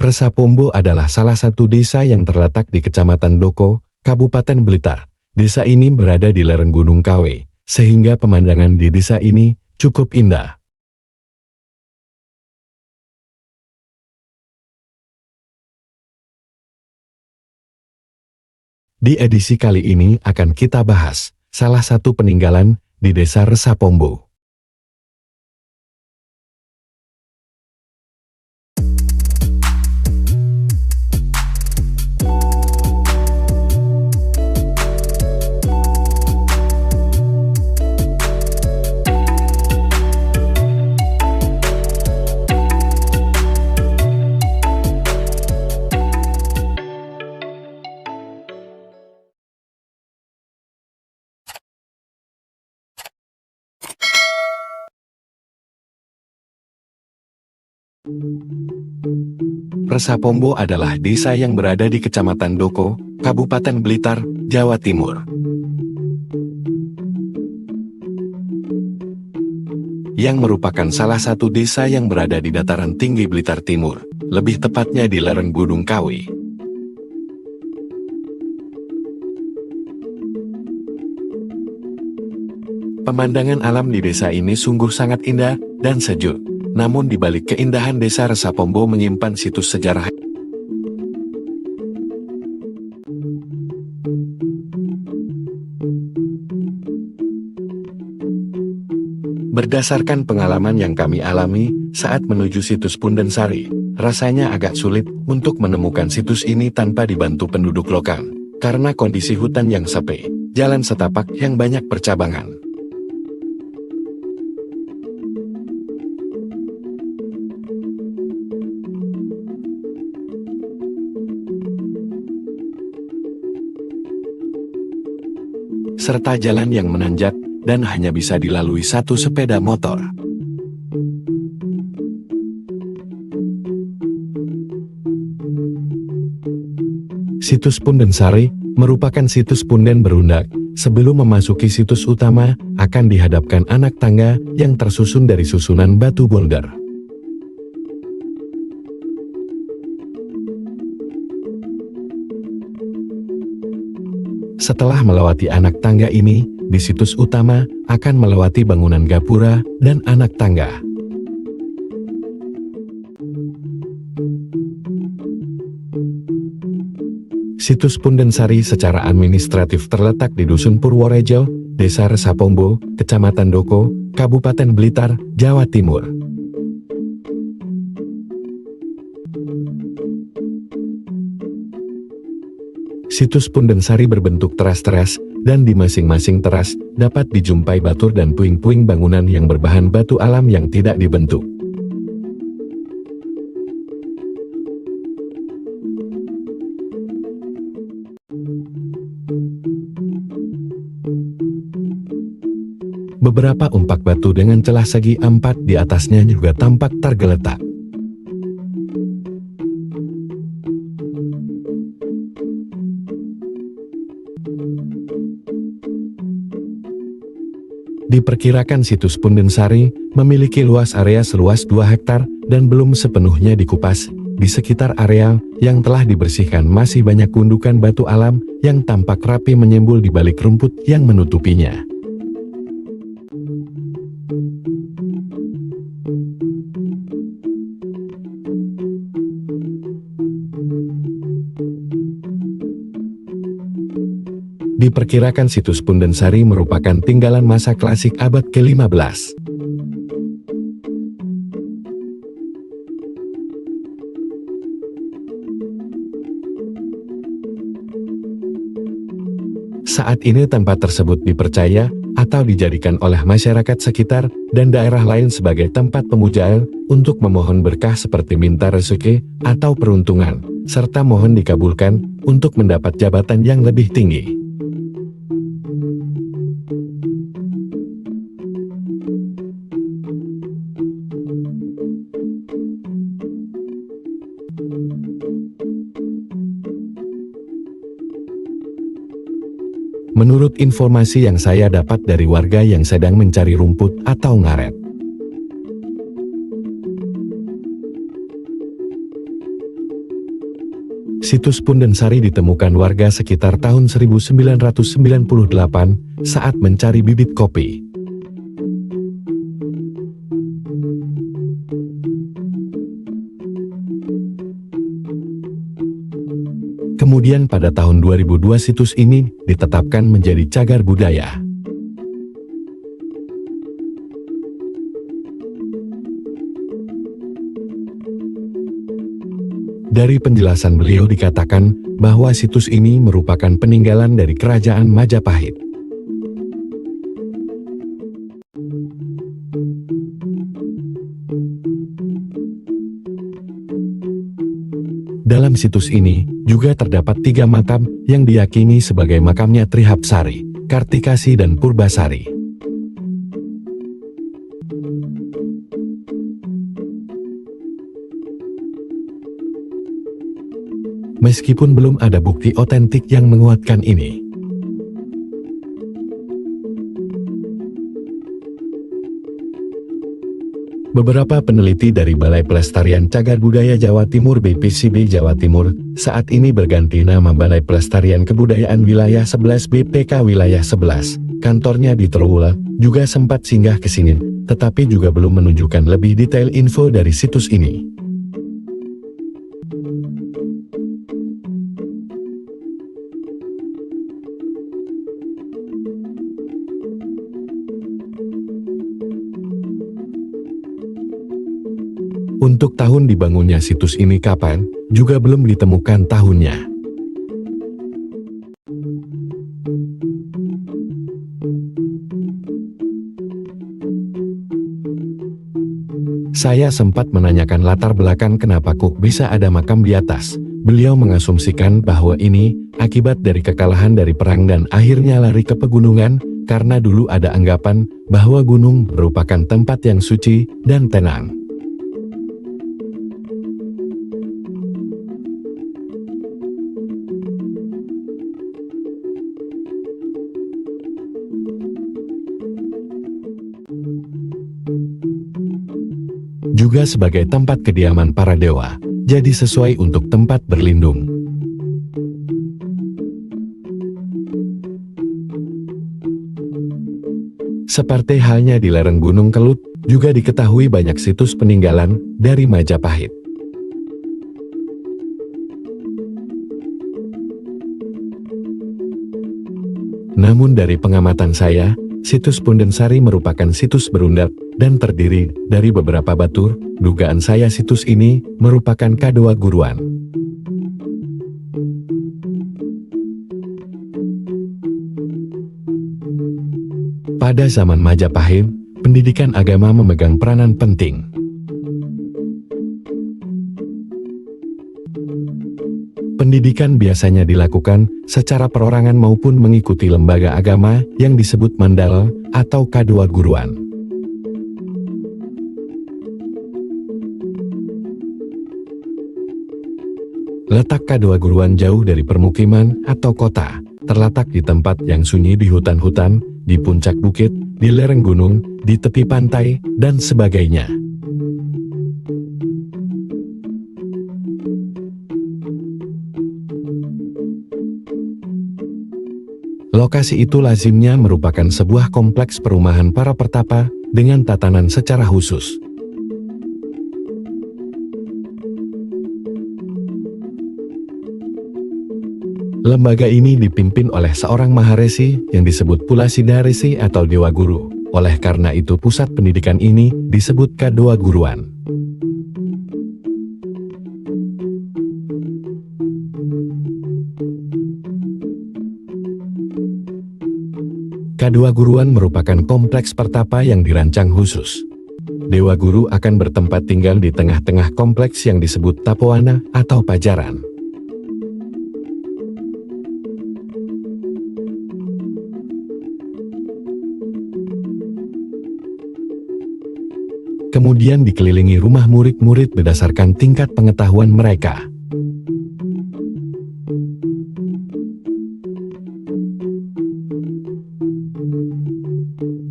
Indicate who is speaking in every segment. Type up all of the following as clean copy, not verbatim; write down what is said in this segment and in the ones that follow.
Speaker 1: Resapombo adalah salah satu desa yang terletak di Kecamatan Doko, Kabupaten Blitar. Desa ini berada di lereng Gunung Kawe, sehingga pemandangan di desa ini cukup indah. Di edisi kali ini akan kita bahas salah satu peninggalan di Desa Resapombo. Resapombo adalah desa yang berada di Kecamatan Doko, Kabupaten Blitar, Jawa Timur. Yang merupakan salah satu desa yang berada di dataran tinggi Blitar Timur, lebih tepatnya di lereng Gunung Kawe. Pemandangan alam di desa ini sungguh sangat indah dan sejuk. Namun di balik keindahan desa Resapombo menyimpan situs sejarah. Berdasarkan pengalaman yang kami alami saat menuju situs Pundensari, rasanya agak sulit untuk menemukan situs ini tanpa dibantu penduduk lokal, karena kondisi hutan yang sepi, jalan setapak yang banyak percabangan. Serta jalan yang menanjak dan hanya bisa dilalui satu sepeda motor. Situs Pundensari merupakan situs punden berundak. Sebelum memasuki situs utama, akan dihadapkan anak tangga yang tersusun dari susunan batu boulder. Setelah melewati anak tangga ini, di situs utama akan melewati bangunan gapura dan anak tangga. Situs Pundensari secara administratif terletak di Dusun Purworejo, Desa Resapombo, Kecamatan Doko, Kabupaten Blitar, Jawa Timur. Situs Pundensari berbentuk teras-teras, dan di masing-masing teras dapat dijumpai batur dan puing-puing bangunan yang berbahan batu alam yang tidak dibentuk. Beberapa umpak batu dengan celah segi 4 di atasnya juga tampak tergeletak. Diperkirakan situs Pundensari memiliki luas area seluas 2 hektar dan belum sepenuhnya dikupas. Di sekitar area yang telah dibersihkan masih banyak gundukan batu alam yang tampak rapi menyembul di balik rumput yang menutupinya. Diperkirakan situs Pundensari merupakan tinggalan masa klasik abad ke-15. Saat ini tempat tersebut dipercaya atau dijadikan oleh masyarakat sekitar dan daerah lain sebagai tempat pemujaan untuk memohon berkah seperti minta rezeki atau peruntungan, serta mohon dikabulkan untuk mendapat jabatan yang lebih tinggi. Menurut informasi yang saya dapat dari warga yang sedang mencari rumput atau ngaret, Situs Pundensari ditemukan warga sekitar tahun 1998 saat mencari bibit kopi. Kemudian pada tahun 2002 situs ini ditetapkan menjadi cagar budaya. Dari penjelasan beliau dikatakan bahwa situs ini merupakan peninggalan dari Kerajaan Majapahit. Dalam situs ini juga terdapat 3 makam yang diyakini sebagai makamnya Trihapsari, Kartikasi dan Purbasari. Meskipun belum ada bukti otentik yang menguatkan ini. Beberapa peneliti dari Balai Pelestarian Cagar Budaya Jawa Timur BPCB Jawa Timur saat ini berganti nama Balai Pelestarian Kebudayaan Wilayah 11 BPK Wilayah 11, kantornya di Trowulan, juga sempat singgah ke sini, tetapi juga belum menunjukkan lebih detail info dari situs ini. Untuk tahun dibangunnya situs ini kapan, juga belum ditemukan tahunnya. Saya sempat menanyakan latar belakang kenapa kok bisa ada makam di atas. Beliau mengasumsikan bahwa ini akibat dari kekalahan dari perang dan akhirnya lari ke pegunungan, karena dulu ada anggapan bahwa gunung merupakan tempat yang suci dan tenang. Juga sebagai tempat kediaman para dewa, jadi sesuai untuk tempat berlindung. Seperti halnya di lereng Gunung Kelut, juga diketahui banyak situs peninggalan dari Majapahit. Namun dari pengamatan saya, situs Pundensari merupakan situs berundak dan terdiri dari beberapa batu. Dugaan saya situs ini merupakan K2 Guruan. Pada zaman Majapahit, pendidikan agama memegang peranan penting. Pendidikan biasanya dilakukan secara perorangan maupun mengikuti lembaga agama yang disebut mandala atau K2 Guruan. Letak K2 Guruan jauh dari permukiman atau kota, terletak di tempat yang sunyi di hutan-hutan, di puncak bukit, di lereng gunung, di tepi pantai, dan sebagainya. Lokasi itu lazimnya merupakan sebuah kompleks perumahan para pertapa dengan tatanan secara khusus. Lembaga ini dipimpin oleh seorang maharesi yang disebut Pulasida Resi atau Dewa Guru. Oleh karena itu pusat pendidikan ini disebut K2 Guruan. K2 Guruan merupakan kompleks pertapa yang dirancang khusus. Dewa Guru akan bertempat tinggal di tengah-tengah kompleks yang disebut Tapowana atau Pajaran. Kemudian dikelilingi rumah murid-murid berdasarkan tingkat pengetahuan mereka.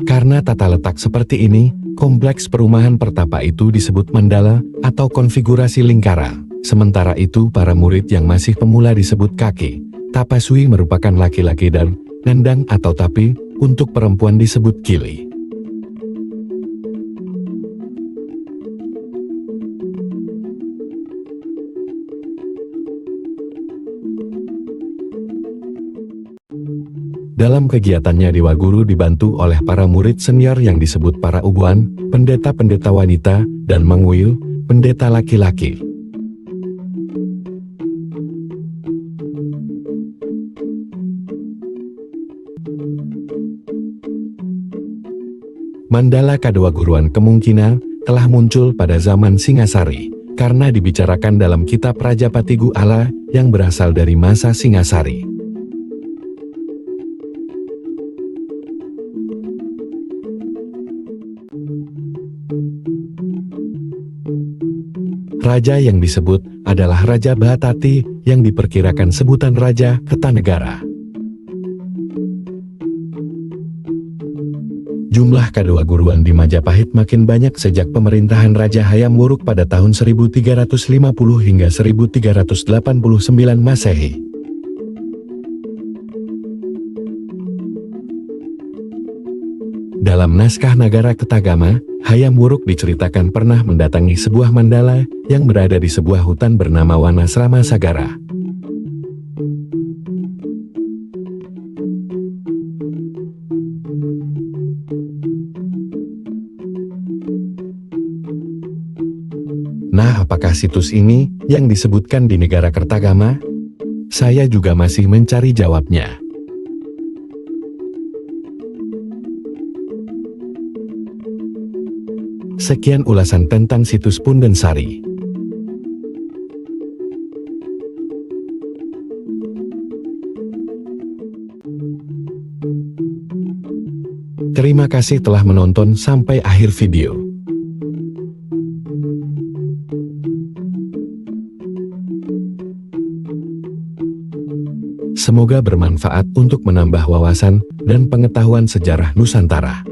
Speaker 1: Karena tata letak seperti ini, kompleks perumahan pertapa itu disebut mandala atau konfigurasi lingkaran. Sementara itu para murid yang masih pemula disebut kakek. Tapasui merupakan laki-laki dan nandang atau tapi, untuk perempuan disebut kili. Dalam kegiatannya Dewa Guru dibantu oleh para murid senior yang disebut para ubuan, pendeta-pendeta wanita, dan mangwil, pendeta laki-laki. Mandala Kadewa Guruan kemungkinan telah muncul pada zaman Singasari, karena dibicarakan dalam kitab Raja Patigu Ala yang berasal dari masa Singasari. Raja yang disebut adalah Raja Bahatati yang diperkirakan sebutan Raja Kertanegara. Jumlah Kadewa Guruan di Majapahit makin banyak sejak pemerintahan Raja Hayam Wuruk pada tahun 1350 hingga 1389 Masehi. Dalam naskah Nagara Ketagama, Hayam Wuruk diceritakan pernah mendatangi sebuah mandala yang berada di sebuah hutan bernama Wanasrama Sagara. Nah, apakah situs ini yang disebutkan di Negara Kertagama? Saya juga masih mencari jawabnya. Sekian ulasan tentang situs Punden Sari. Terima kasih telah menonton sampai akhir video. Semoga bermanfaat untuk menambah wawasan dan pengetahuan sejarah Nusantara.